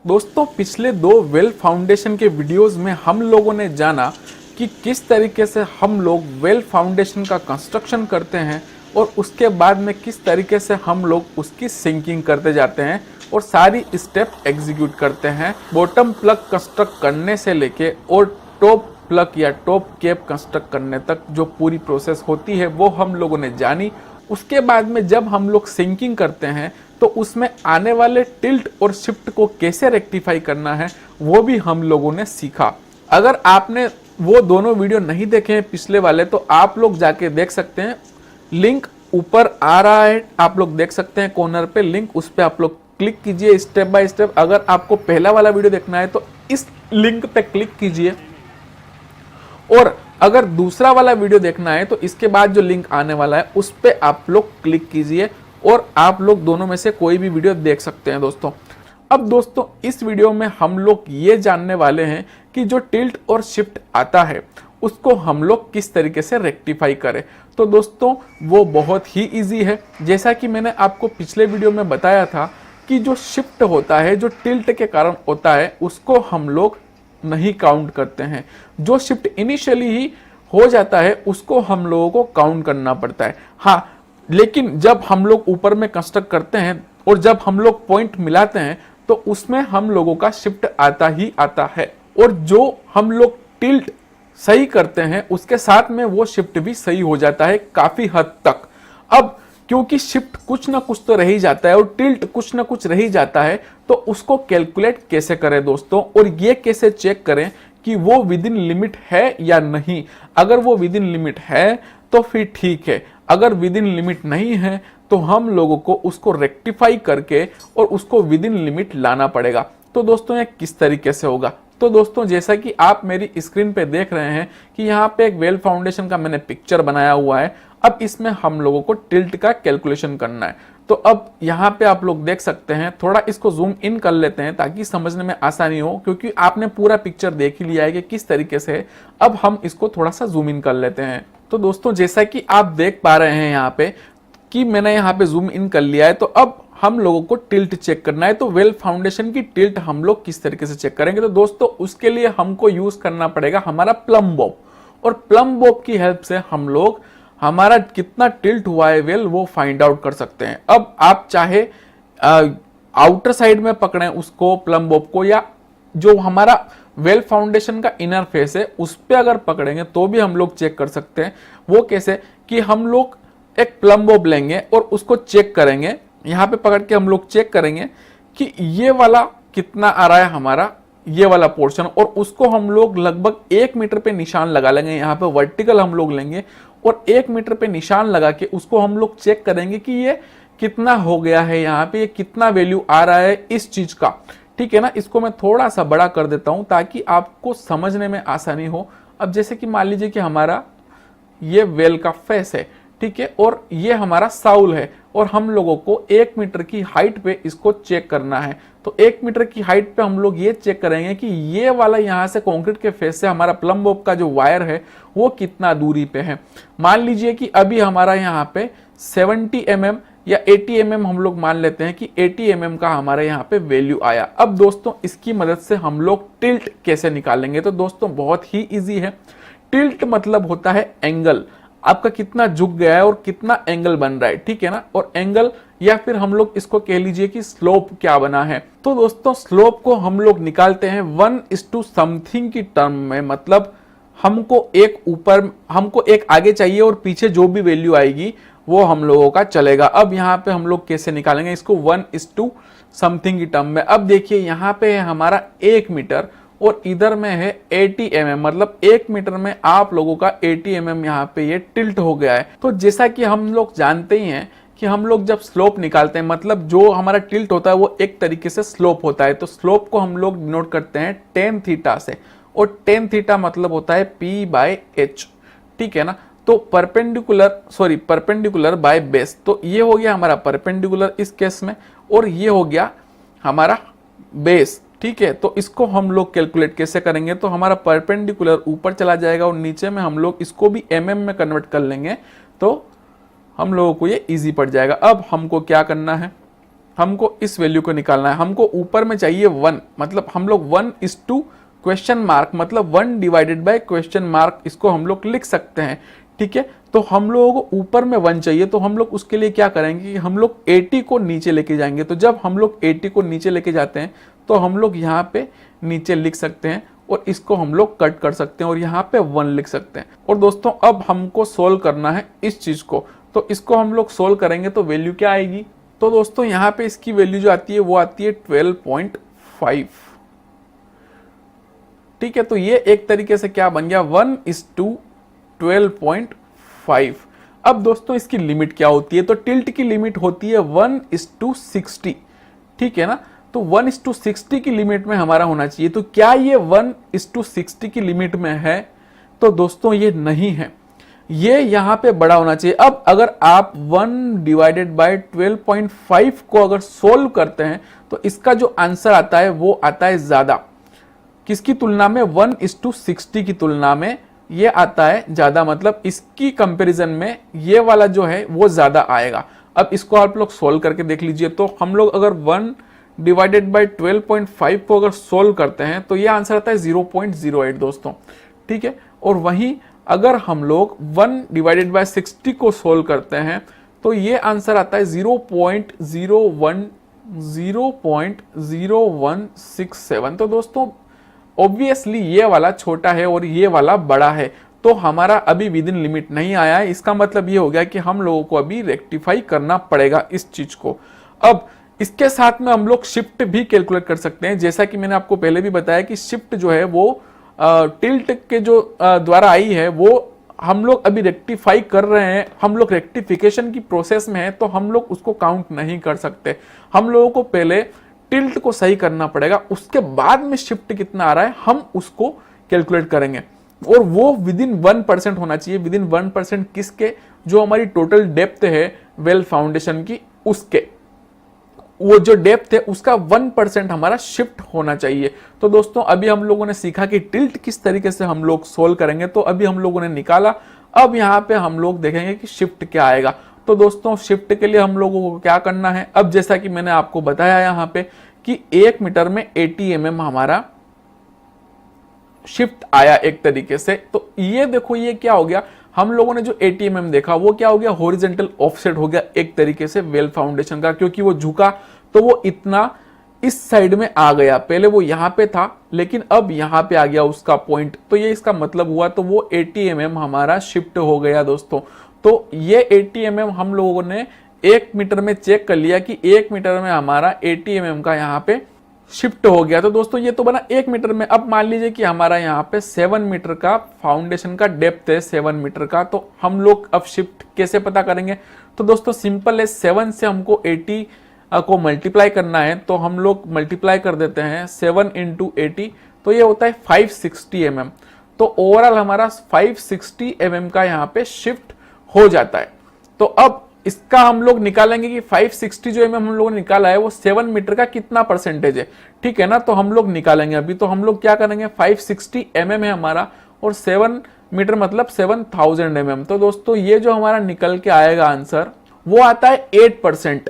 दोस्तों पिछले दो वेल फाउंडेशन के वीडियोस में हम लोगों ने जाना कि किस तरीके से हम लोग वेल फाउंडेशन का कंस्ट्रक्शन करते हैं और उसके बाद में किस तरीके से हम लोग उसकी सिंकिंग करते जाते हैं और सारी स्टेप एग्जीक्यूट करते हैं बॉटम प्लग कंस्ट्रक्ट करने से लेके और टॉप प्लग या टॉप कैप कंस्ट्रक्ट करने तक जो पूरी प्रोसेस होती है वो हम लोगों ने जानी। उसके बाद में जब हम लोग सिंकिंग करते हैं तो उसमें आने वाले टिल्ट और शिफ्ट को कैसे रेक्टिफाई करना है वो भी हम लोगों ने सीखा। अगर आपने वो दोनों वीडियो नहीं देखे हैं पिछले वाले तो आप लोग जाके देख सकते हैं, लिंक ऊपर आ रहा है, आप लोग देख सकते हैं कॉर्नर पे लिंक, उस पर आप लोग क्लिक कीजिए स्टेप बाय स्टेप। अगर आपको पहला वाला वीडियो देखना है तो इस लिंक पे क्लिक कीजिए और अगर दूसरा वाला वीडियो देखना है तो इसके बाद जो लिंक आने वाला है उस पर आप लोग क्लिक कीजिए और आप लोग दोनों में से कोई भी वीडियो देख सकते हैं दोस्तों। अब दोस्तों इस वीडियो में हम लोग ये जानने वाले हैं कि जो टिल्ट और शिफ्ट आता है उसको हम लोग किस तरीके से रेक्टिफाई करें। तो दोस्तों वो बहुत ही इजी है। जैसा कि मैंने आपको पिछले वीडियो में बताया था कि जो शिफ्ट होता है जो टिल्ट के कारण होता है उसको हम लोग नहीं काउंट करते हैं। जो शिफ्ट इनिशियली ही हो जाता है उसको हम लोगों को काउंट करना पड़ता है। हाँ, लेकिन जब हम लोग ऊपर में कंस्ट्रक्ट करते हैं और जब हम लोग पॉइंट मिलाते हैं तो उसमें हम लोगों का शिफ्ट आता ही आता है और जो हम लोग टिल्ट सही करते हैं उसके साथ में वो शिफ्ट भी सही हो जाता है काफी हद तक। अब क्योंकि शिफ्ट कुछ ना कुछ तो रह ही जाता है और टिल्ट कुछ ना कुछ रह ही जाता है तो उसको कैलकुलेट कैसे करें दोस्तों और ये कैसे चेक करें कि वो विद इन लिमिट है या नहीं। अगर वो विद इन लिमिट है तो फिर ठीक है, अगर विद इन लिमिट नहीं है तो हम लोगों को उसको रेक्टिफाई करके और उसको विद इन लिमिट लाना पड़ेगा। तो दोस्तों ये किस तरीके से होगा, तो दोस्तों जैसा कि आप मेरी स्क्रीन पे देख रहे हैं कि यहाँ पे एक वेल फाउंडेशन का मैंने पिक्चर बनाया हुआ है। अब इसमें हम लोगों को टिल्ट का कैलकुलेशन करना है। तो अब यहाँ पे आप लोग देख सकते हैं, थोड़ा इसको जूम इन कर लेते हैं ताकि समझने में आसानी हो, क्योंकि आपने पूरा पिक्चर देख ही लिया है कि किस तरीके से है। अब हम इसको थोड़ा सा जूम इन कर लेते हैं। तो दोस्तों जैसा कि आप देख पा रहे हैं यहाँ पे कि मैंने यहाँ पे जूम इन कर लिया है। तो अब हम लोगों को टिल्ट चेक करना है। तो वेल फाउंडेशन की टिल्ट हम लोग किस तरीके से चेक करेंगे, तो दोस्तों उसके लिए हमको यूज करना पड़ेगा हमारा प्लम बॉब, और प्लम बॉब की हेल्प से हम लोग हमारा कितना टिल्ट हुआ है वेल वो फाइंड आउट कर सकते हैं। अब आप चाहे आउटर साइड में पकड़ें उसको प्लम बॉब को, या जो हमारा वेल फाउंडेशन का इनर फेस है उस पे अगर पकड़ेंगे तो भी हम लोग चेक कर सकते हैं। वो कैसे कि हम लोग एक प्लम बॉब लेंगे और उसको चेक करेंगे, यहाँ पे पकड़ के हम लोग चेक करेंगे कि ये वाला कितना आ रहा है हमारा ये वाला पोर्शन, और उसको हम लोग लगभग 1 मीटर पे निशान लगा लेंगे। यहाँ पे वर्टिकल हम लोग लेंगे और 1 मीटर पे निशान लगा के उसको हम लोग चेक करेंगे कि ये कितना हो गया है, यहाँ पे ये कितना वैल्यू आ रहा है इस चीज का। ठीक है ना, इसको मैं थोड़ा सा बड़ा कर देता हूं ताकि आपको समझने में आसानी हो। अब जैसे कि मान लीजिए कि हमारा ये वेल का फेस है, ठीक है, और ये हमारा साउल है और हम लोगों को 1 मीटर की हाइट पे इसको चेक करना है। तो 1 मीटर की हाइट पे हम लोग ये चेक करेंगे कि ये वाला यहाँ से कंक्रीट के फेस से हमारा प्लम बॉब का जो वायर है वो कितना दूरी पे है। मान लीजिए कि अभी हमारा यहाँ पे 70 mm या 80 mm हम लोग मान लेते हैं कि 80 mm का हमारे यहाँ पे वैल्यू आया। अब दोस्तों इसकी मदद से हम लोग टिल्ट कैसे निकालेंगे, तो दोस्तों बहुत ही इजी है। टिल्ट मतलब होता है एंगल, आपका कितना झुक गया है और कितना एंगल बन रहा है, ठीक है ना, और एंगल या फिर हम लोग इसको कह लीजिए कि स्लोप क्या बना है। तो दोस्तों स्लोप को हम लोग निकालते हैं 1:, समथिंग की टर्म में, मतलब हमको एक आगे चाहिए और पीछे जो भी वैल्यू आएगी वो हम लोगों का चलेगा। अब यहाँ पे हम लोग कैसे निकालेंगे इसको 1:, समथिंग की टर्म में। अब देखिए यहाँ पे है हमारा 1 मीटर और इधर में है 80 mm, मतलब 1 मीटर में आप लोगों का 80 mm यहाँ पे ये टिल्ट हो गया है। तो जैसा कि हम लोग जानते ही हैं कि हम लोग जब स्लोप निकालते हैं, मतलब जो हमारा टिल्ट होता है वो एक तरीके से स्लोप होता है। तो स्लोप को हम लोग डिनोट करते हैं tan थीटा से, और tan थीटा मतलब होता है P/h, ठीक है ना। तो परपेंडिकुलर बाय बेस, तो ये हो गया हमारा परपेंडिकुलर इस केस में, और ये हो गया हमारा बेस, ठीक है। तो इसको हम लोग कैलकुलेट कैसे करेंगे, तो हमारा परपेंडिकुलर ऊपर चला जाएगा और नीचे में हम लोग इसको भी mm में कन्वर्ट कर लेंगे तो हम लोगों को ये इजी पड़ जाएगा। अब हमको क्या करना है, हमको इस वैल्यू को निकालना है। हमको ऊपर में चाहिए 1, मतलब हम लोग 1:, क्वेश्चन मार्क, मतलब 1 डिवाइडेड बाय क्वेश्चन मार्क, इसको हम लोग लिख सकते हैं। ठीक है, तो हम लोगों को ऊपर में 1 चाहिए, तो हम लोग उसके लिए क्या करेंगे कि हम लोग 80 को नीचे लेके जाएंगे। तो जब हम लोग 80 को नीचे लेके जाते हैं तो हम लोग यहाँ पे नीचे लिख सकते हैं और इसको हम लोग कट कर सकते हैं और यहाँ पे 1 लिख सकते हैं। और दोस्तों अब हमको सोल्व करना है इस चीज को, तो इसको हम लोग सोल्व करेंगे तो वैल्यू क्या आएगी। तो दोस्तों यहाँ पे इसकी वैल्यू जो आती है वो आती है 12.5। ठीक है, तो ये एक तरीके से क्या बन गया, 1:12.5। अब दोस्तों इसकी लिमिट क्या होती है, तो टिल्ट की लिमिट होती है 1:60। ठीक है ना, तो 1:60 की लिमिट में हमारा होना चाहिए। तो क्या ये 1:60 की लिमिट में है, तो दोस्तों ये नहीं है, ये यहां पे बड़ा होना चाहिए। अब अगर आप 1/12.5 को अगर सोल्व करते हैं तो इसका जो आंसर आता है वो आता है ज्यादा, किसकी तुलना में, 1:60 की तुलना में ये आता है ज्यादा, मतलब इसकी कंपैरिजन में ये वाला जो है वो ज्यादा आएगा। अब इसको आप लोग सोल्व करके देख लीजिए। तो हम लोग अगर 1/12.5 को अगर सोल्व करते हैं तो ये आंसर आता है 0.08 दोस्तों। ठीक है, और वहीं अगर हम लोग 1/60 को सोल्व करते हैं तो ये आंसर आता है 0.0167। तो दोस्तों ऑब्वियसली ये वाला छोटा है और ये वाला बड़ा है, तो हमारा अभी विद इन लिमिट नहीं आया है। इसका मतलब ये हो गया कि हम लोगों को अभी रेक्टिफाई करना पड़ेगा इस चीज को। अब इसके साथ में हम लोग शिफ्ट भी कैलकुलेट कर सकते हैं, जैसा कि मैंने आपको पहले भी बताया कि शिफ्ट जो है वो टिल्ट के जो द्वारा आई है वो हम लोग अभी रेक्टिफाई कर रहे हैं, हम लोग रेक्टिफिकेशन की प्रोसेस में है, तो हम लोग उसको काउंट नहीं कर सकते। हम लोगों को पहले टिल्ट को सही करना पड़ेगा, उसके बाद में शिफ्ट कितना आ रहा है हम उसको कैलकुलेट करेंगे, और वो विद इन 1% होना चाहिए। विद इन 1% किसके, जो हमारी टोटल डेप्थ है वेल फाउंडेशन की, उसके, वो जो डेप्थ है उसका 1% हमारा शिफ्ट होना चाहिए। तो दोस्तों अभी हम लोगों ने सीखा कि टिल्ट किस तरीके से हम लोग सोल्व करेंगे, तो अभी हम लोगों ने निकाला। अब यहाँ पे हम लोग देखेंगे कि शिफ्ट क्या आएगा। तो दोस्तों शिफ्ट के लिए हम लोगों को क्या करना है, अब जैसा कि मैंने आपको बताया यहाँ पे कि 1 मीटर में 80 mm हमारा शिफ्ट आया एक तरीके से। तो ये देखो ये क्या हो गया, हम लोगों ने जो 80 mm देखा वो क्या हो गया, हॉरिजॉन्टल ऑफसेट हो गया एक तरीके से वेल फाउंडेशन का, क्योंकि वो झुका तो वो इतना इस साइड में आ गया। पहले वो यहां पे था लेकिन अब यहां पे आ गया उसका पॉइंट, तो ये इसका मतलब हुआ। तो वो 80 mm हमारा शिफ्ट हो गया दोस्तों। तो ये 80 mm हम लोगों ने 1 मीटर में चेक कर लिया कि 1 मीटर में हमारा 80 mm का यहाँ पे शिफ्ट हो गया। तो दोस्तों ये तो बना 1 मीटर में। अब मान लीजिए कि हमारा यहाँ पे 7 मीटर का फाउंडेशन का डेप्थ है, 7 मीटर का, तो हम लोग अब शिफ्ट कैसे पता करेंगे। तो दोस्तों सिंपल है, 7 से हमको 80 को मल्टीप्लाई करना है, तो हम लोग मल्टीप्लाई कर देते हैं 7 × 80, तो ये होता है 560 mm। तो ओवरऑल हमारा 560 mm का यहाँ पे शिफ्ट हो जाता है। तो अब इसका हम लोग निकालेंगे कि 560 जो हम लोगों ने निकाला है वो 7 मीटर का कितना परसेंटेज है, ठीक है ना। तो हम लोग निकालेंगे अभी। तो हम लोग क्या करेंगे, 560 mm है हमारा और 7 मीटर मतलब 7000 mm। तो दोस्तों ये जो हमारा निकल के आएगा आंसर वो आता है 8%।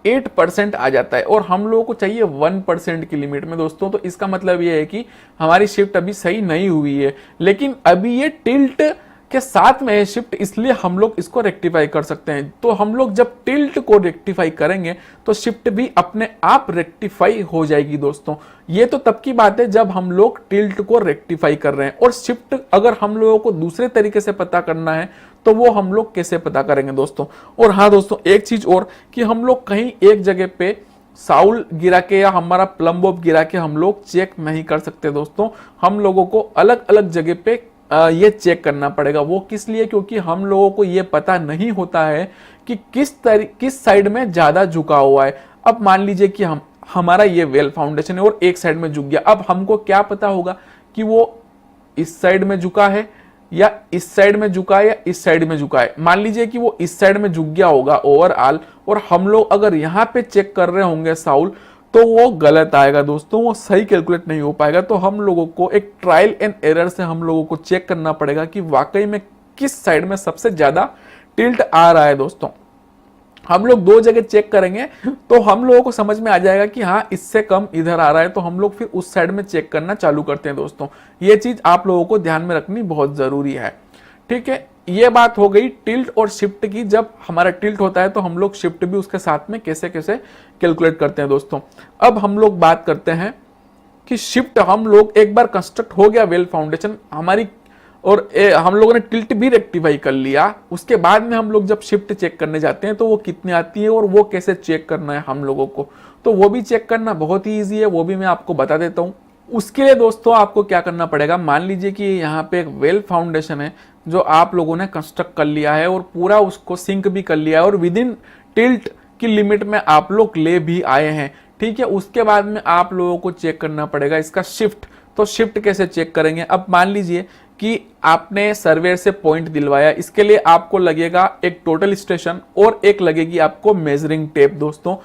8% आ जाता है और हम लोगों को चाहिए 1% की लिमिट में दोस्तों। तो इसका मतलब ये है कि हमारी शिफ्ट अभी सही नहीं हुई है, लेकिन अभी ये टिल्ट के साथ में है शिफ्ट, इसलिए हम लोग इसको रेक्टिफाई कर सकते हैं। तो हम लोग जब टिल्ट को रेक्टिफाई करेंगे तो शिफ्ट भी अपने आप रेक्टिफाई हो जाएगी दोस्तों। ये तो तब की बात है जब हम लोग टिल्ट को रेक्टिफाई कर रहे हैं। और शिफ्ट अगर हम लोगों को दूसरे तरीके से पता करना है तो वो हम लोग कैसे पता करेंगे दोस्तों। और हाँ दोस्तों एक चीज और, कि हम लोग कहीं एक जगह पे साउल गिरा के या हमारा प्लम बॉब गिरा के हम लोग चेक नहीं कर सकते दोस्तों। हम लोगों को अलग अलग जगह पे ये चेक करना पड़ेगा। वो किस लिए, क्योंकि हम लोगों को ये पता नहीं होता है कि किस साइड में ज्यादा झुका हुआ है। अब मान लीजिए कि हमारा ये वेल फाउंडेशन है और एक साइड में झुक गया। अब हमको क्या पता होगा कि वो इस साइड में झुका है या इस साइड में झुका है या इस साइड में झुका है। मान लीजिए कि वो इस साइड में झुक गया होगा ओवरऑल, और हम लोग अगर यहाँ पे चेक कर रहे होंगे साउल, तो वो गलत आएगा दोस्तों, वो सही कैलकुलेट नहीं हो पाएगा। तो हम लोगों को एक ट्रायल एंड एरर से हम लोगों को चेक करना पड़ेगा कि वाकई में किस साइड में सबसे ज्यादा टिल्ट आ रहा है दोस्तों। हम लोग 2 जगह चेक करेंगे तो हम लोगों को समझ में आ जाएगा कि हाँ इससे कम इधर आ रहा है, तो हम लोग फिर उस साइड में चेक करना चालू करते हैं दोस्तों। ये चीज आप लोगों को ध्यान में रखनी बहुत जरूरी है, ठीक है। ये बात हो गई टिल्ट और शिफ्ट की। जब हमारा टिल्ट होता है तो हम लोग शिफ्ट भी उसके साथ में कैसे कैसे कैलकुलेट करते हैं दोस्तों। अब हम लोग बात करते हैं कि शिफ्ट हम लोग एक बार कंस्ट्रक्ट हो गया वेल फाउंडेशन हमारी, और हम लोगों ने टिल्ट भी रेक्टिफाई कर लिया, उसके बाद में हम लोग जब शिफ्ट चेक करने जाते हैं तो वो कितनी आती है और वो कैसे चेक करना है हम लोगों को, तो वो भी चेक करना बहुत ही ईजी है, वो भी मैं आपको बता देता हूँ। उसके लिए दोस्तों आपको क्या करना पड़ेगा, मान लीजिए कि यहाँ पे एक वेल फाउंडेशन है जो आप लोगों ने कंस्ट्रक्ट कर लिया है और पूरा उसको सिंक भी कर लिया है और विद इन टिल्ट की लिमिट में आप लोग ले भी आए हैं, ठीक है। उसके बाद में आप लोगों को चेक करना पड़ेगा इसका शिफ्ट। तो शिफ्ट कैसे चेक करेंगे, अब मान लीजिए कि आपने सर्वेयर से पॉइंट दिलवाया, इसके लिए आपको लगेगा एक टोटल स्टेशन और एक लगेगी आपको मेजरिंग टेप दोस्तों।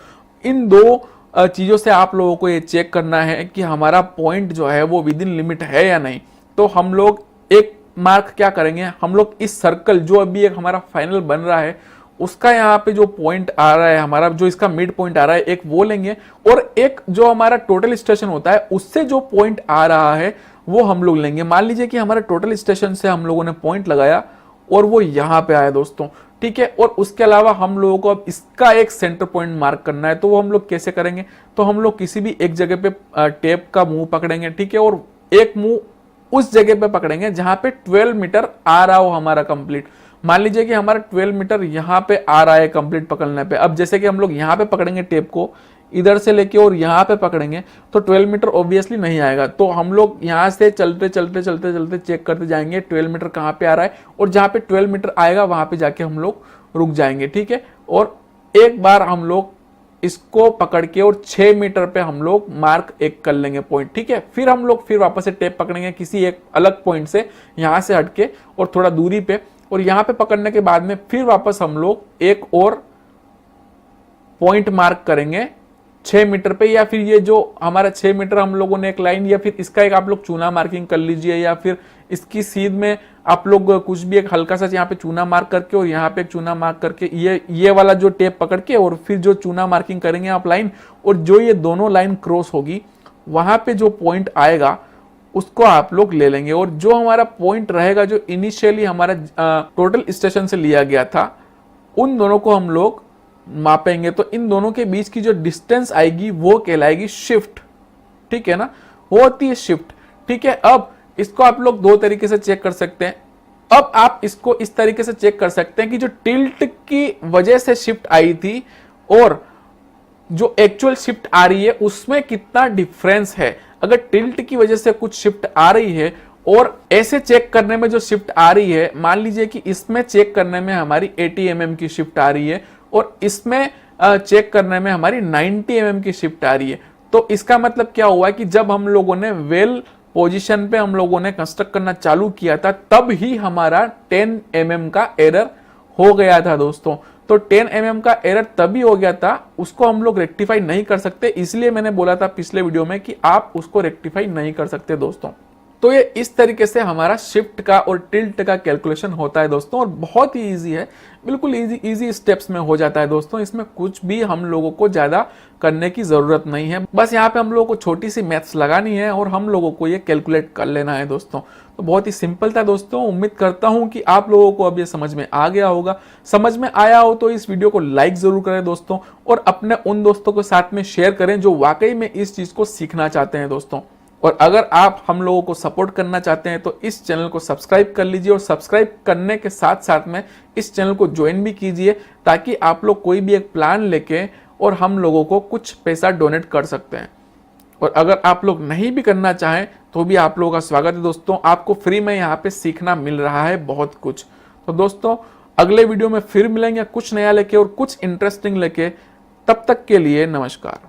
इन 2 चीजों से आप लोगों को ये चेक करना है कि हमारा पॉइंट जो है वो विद इन लिमिट है या नहीं। तो हम लोग एक मार्क क्या करेंगे, हम लोग इस सर्कल जो अभी एक हमारा फाइनल बन रहा है उसका यहाँ पे जो पॉइंट आ रहा है हमारा, जो इसका मिड पॉइंट आ रहा है, एक वो लेंगे और एक जो हमारा टोटल स्टेशन होता है उससे जो पॉइंट आ रहा है वो हम लोग लेंगे। मान लीजिए कि हमारे टोटल स्टेशन से हम लोगों ने पॉइंट लगाया और वो यहाँ पे आया दोस्तों, ठीक है। और उसके अलावा हम लोगों को अब इसका एक सेंटर पॉइंट मार्क करना है, तो वो हम लोग कैसे करेंगे, तो हम लोग किसी भी एक जगह पे टेप का मुंह पकड़ेंगे, ठीक है, और एक मुंह उस जगह पे पकड़ेंगे जहां पे 12 मीटर आ रहा हो हमारा कंप्लीट। मान लीजिए कि हमारा 12 मीटर यहाँ पे आ रहा है कंप्लीट पकड़ने पे। अब जैसे कि हम लोग यहाँ पे पकड़ेंगे टेप को इधर से लेके और यहाँ पे पकड़ेंगे तो 12 मीटर ऑब्वियसली नहीं आएगा, तो हम लोग यहाँ से चलते चलते चलते चलते चेक करते जाएंगे 12 मीटर कहाँ पे आ रहा है, और जहाँ पे 12 मीटर आएगा वहां पे जाके हम लोग रुक जाएंगे, ठीक है। और एक बार हम लोग इसको पकड़ के और 6 मीटर पे हम लोग मार्क एक कर लेंगे पॉइंट, ठीक है। फिर हम लोग फिर वापस से टेप पकड़ेंगे किसी एक अलग पॉइंट से, यहाँ से हटके और थोड़ा दूरी पे, और यहाँ पे पकड़ने के बाद में फिर वापस हम लोग एक और पॉइंट मार्क करेंगे 6 मीटर पे, या फिर ये जो हमारा 6 मीटर हम लोगों ने एक लाइन, या फिर इसका एक आप लोग चूना मार्किंग कर लीजिए, या फिर इसकी सीध में आप लोग कुछ भी एक हल्का सा यहाँ पे चूना मार्क करके और यहाँ पे एक चूना मार्क करके ये वाला जो टेप पकड़ के और फिर जो चूना मार्किंग करेंगे आप लाइन, और जो ये दोनों लाइन क्रॉस होगी वहां पे जो पॉइंट आएगा उसको आप लोग ले लेंगे। और जो हमारा पॉइंट रहेगा जो इनिशियली हमारा टोटल स्टेशन से लिया गया था, उन दोनों को हम लोग मापेंगे। तो इन दोनों के बीच की जो डिस्टेंस आएगी वो कहलाएगी शिफ्ट, ठीक है ना, वो होती है शिफ्ट, ठीक है। अब इसको आप लोग 2 तरीके से चेक कर सकते हैं। अब आप इसको इस तरीके से चेक कर सकते हैं कि जो टिल्ट की वजह से शिफ्ट आई थी और जो एक्चुअल शिफ्ट आ रही है उसमें कितना डिफरेंस है। अगर टिल्ट की वजह से कुछ शिफ्ट आ रही है और ऐसे चेक करने में जो शिफ्ट आ रही है, मान लीजिए कि इसमें चेक करने में हमारी 80 mm की शिफ्ट आ रही है और इसमें चेक करने में हमारी 90 mm की शिफ्ट आ रही है, तो इसका मतलब क्या हुआ कि जब हम लोगों ने वेल पोजीशन पे हम लोगों ने कंस्ट्रक्ट करना चालू किया था तब ही हमारा 10 mm का एरर हो गया था दोस्तों। तो 10 mm का एरर तभी हो गया था, उसको हम लोग रेक्टिफाई नहीं कर सकते, इसलिए मैंने बोला था पिछले वीडियो में कि आप उसको रेक्टिफाई नहीं कर सकते दोस्तों। तो ये इस तरीके से हमारा शिफ्ट का और टिल्ट का कैलकुलेशन होता है दोस्तों, और बहुत ही इजी है, बिल्कुल इजी स्टेप्स में हो जाता है दोस्तों। इसमें कुछ भी हम लोगों को ज्यादा करने की जरूरत नहीं है, बस यहाँ पे हम लोगों को छोटी सी मैथ्स लगानी है और हम लोगों को ये कैलकुलेट कर लेना है दोस्तों। तो बहुत ही सिंपल था दोस्तों। उम्मीद करता हूँ कि आप लोगों को अब ये समझ में आ गया होगा। समझ में आया हो तो इस वीडियो को लाइक जरूर करें दोस्तों, और अपने उन दोस्तों के साथ में शेयर करें जो वाकई में इस चीज को सीखना चाहते हैं दोस्तों। और अगर आप हम लोगों को सपोर्ट करना चाहते हैं तो इस चैनल को सब्सक्राइब कर लीजिए, और सब्सक्राइब करने के साथ साथ में इस चैनल को ज्वाइन भी कीजिए, ताकि आप लोग कोई भी एक प्लान लेके और हम लोगों को कुछ पैसा डोनेट कर सकते हैं। और अगर आप लोग नहीं भी करना चाहें तो भी आप लोगों का स्वागत है दोस्तों, आपको फ्री में यहाँ पे सीखना मिल रहा है बहुत कुछ। तो दोस्तों अगले वीडियो में फिर मिलेंगे कुछ नया लेके और कुछ इंटरेस्टिंग लेके, तब तक के लिए नमस्कार।